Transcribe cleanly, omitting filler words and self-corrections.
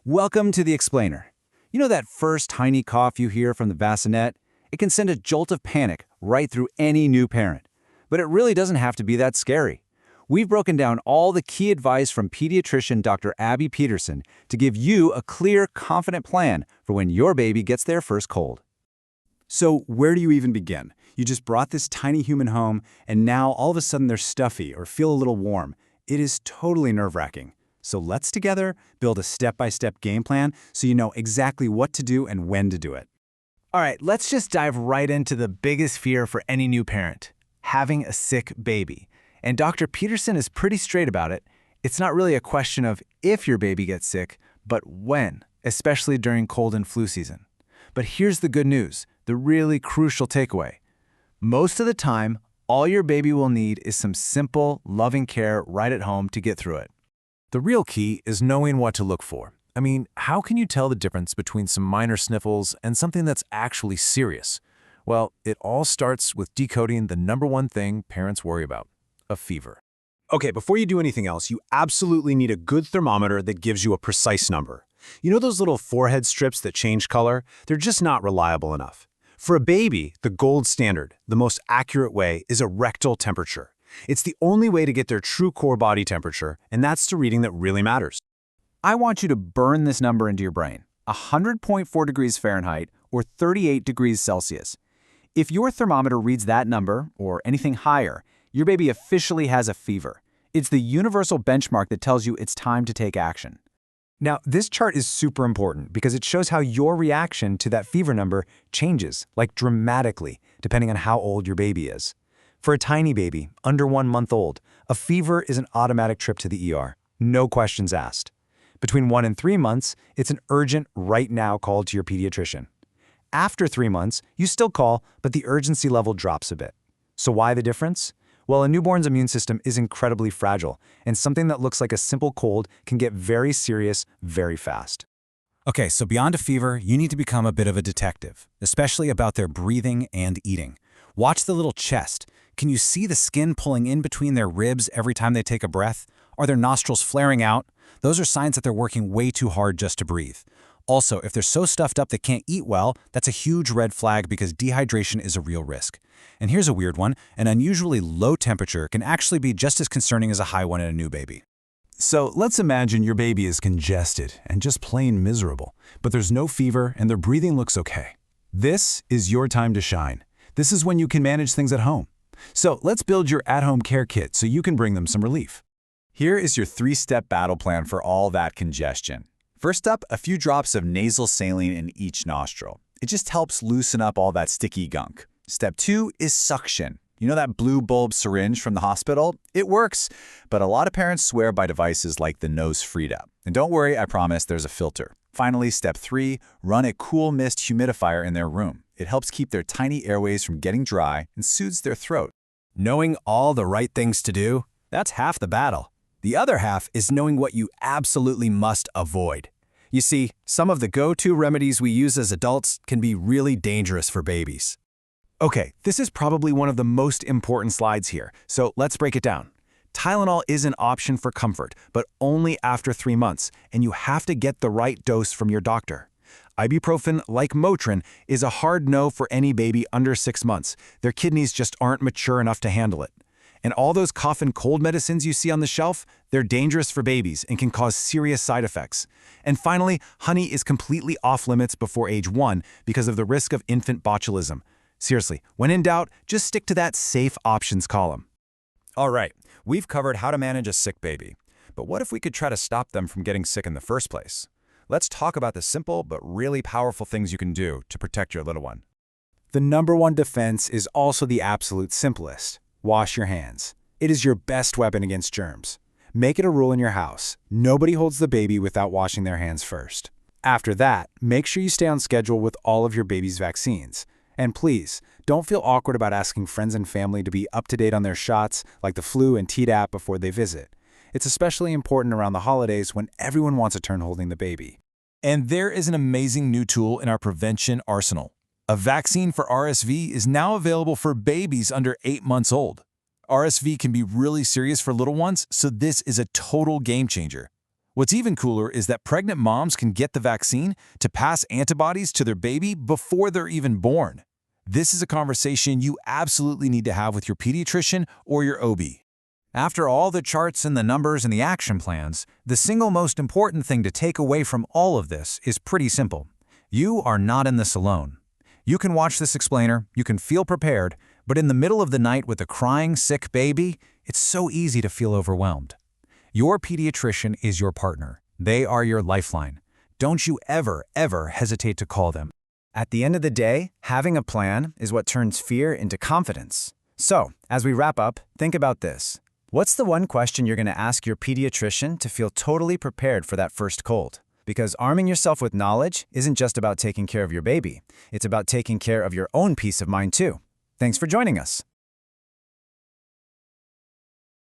Welcome to the Explainer. You know that first tiny cough you hear from the bassinet? It can send a jolt of panic right through any new parent. But it really doesn't have to be that scary. We've broken down all the key advice from pediatrician Dr. Abby Peterson to give you a clear, confident plan for when your baby gets their first cold. So where do you even begin? You just brought this tiny human home, and now all of a sudden they're stuffy or feel a little warm. It is totally nerve-wracking. So let's together build a step-by-step game plan so you know exactly what to do and when to do it. All right, let's just dive right into the biggest fear for any new parent, having a sick baby. And Dr. Peterson is pretty straight about it. It's not really a question of if your baby gets sick, but when, especially during cold and flu season. But here's the good news, the really crucial takeaway. Most of the time, all your baby will need is some simple, loving care right at home to get through it. The real key is knowing what to look for. I mean, how can you tell the difference between some minor sniffles and something that's actually serious? Well, it all starts with decoding the number one thing parents worry about, a fever. Okay, before you do anything else, you absolutely need a good thermometer that gives you a precise number. You know those little forehead strips that change color? They're just not reliable enough. For a baby, the gold standard, the most accurate way, is a rectal temperature. It's the only way to get their true core body temperature, and that's the reading that really matters. I want you to burn this number into your brain, 100.4 degrees Fahrenheit or 38 degrees Celsius. If your thermometer reads that number, or anything higher, your baby officially has a fever. It's the universal benchmark that tells you it's time to take action. Now, this chart is super important because it shows how your reaction to that fever number changes, like dramatically, depending on how old your baby is. For a tiny baby, under 1 month old, a fever is an automatic trip to the ER, no questions asked. Between 1 and 3 months, it's an urgent, right now call to your pediatrician. After 3 months, you still call, but the urgency level drops a bit. So why the difference? Well, a newborn's immune system is incredibly fragile, and something that looks like a simple cold can get very serious very fast. Okay, so beyond a fever, you need to become a bit of a detective, especially about their breathing and eating. Watch the little chest. Can you see the skin pulling in between their ribs every time they take a breath? Are their nostrils flaring out? Those are signs that they're working way too hard just to breathe. Also, if they're so stuffed up they can't eat well, that's a huge red flag because dehydration is a real risk. And here's a weird one, an unusually low temperature can actually be just as concerning as a high one in a new baby. So let's imagine your baby is congested and just plain miserable, but there's no fever and their breathing looks okay. This is your time to shine. This is when you can manage things at home. So let's build your at-home care kit so you can bring them some relief. Here is your 3-step battle plan for all that congestion. First up, a few drops of nasal saline in each nostril. It just helps loosen up all that sticky gunk. Step 2 is suction. You know that blue bulb syringe from the hospital? It works, but a lot of parents swear by devices like the Nose Frida. And don't worry, I promise there's a filter. Finally, step 3, run a cool mist humidifier in their room. It helps keep their tiny airways from getting dry and soothes their throat. Knowing all the right things to do, that's half the battle. The other half is knowing what you absolutely must avoid. You see, some of the go-to remedies we use as adults can be really dangerous for babies. Okay, this is probably one of the most important slides here, so let's break it down. Tylenol is an option for comfort, but only after 3 months, and you have to get the right dose from your doctor. Ibuprofen, like Motrin, is a hard no for any baby under 6 months. Their kidneys just aren't mature enough to handle it. And all those cough and cold medicines you see on the shelf, they're dangerous for babies and can cause serious side effects. And finally, honey is completely off limits before age 1 because of the risk of infant botulism. Seriously, when in doubt, just stick to that safe options column. All right, we've covered how to manage a sick baby. But what if we could try to stop them from getting sick in the first place? Let's talk about the simple but really powerful things you can do to protect your little one. The number one defense is also the absolute simplest. Wash your hands. It is your best weapon against germs. Make it a rule in your house. Nobody holds the baby without washing their hands first. After that, make sure you stay on schedule with all of your baby's vaccines. And please, don't feel awkward about asking friends and family to be up to date on their shots, like the flu and Tdap, before they visit. It's especially important around the holidays when everyone wants a turn holding the baby. And there is an amazing new tool in our prevention arsenal. A vaccine for RSV is now available for babies under 8 months old. RSV can be really serious for little ones, so this is a total game changer. What's even cooler is that pregnant moms can get the vaccine to pass antibodies to their baby before they're even born. This is a conversation you absolutely need to have with your pediatrician or your OB. After all the charts and the numbers and the action plans, the single most important thing to take away from all of this is pretty simple. You are not in this alone. You can watch this explainer, you can feel prepared, but in the middle of the night with a crying, sick baby, it's so easy to feel overwhelmed. Your pediatrician is your partner. They are your lifeline. Don't you ever, ever hesitate to call them. At the end of the day, having a plan is what turns fear into confidence. So, as we wrap up, think about this. What's the one question you're going to ask your pediatrician to feel totally prepared for that first cold? Because arming yourself with knowledge isn't just about taking care of your baby. It's about taking care of your own peace of mind too. Thanks for joining us.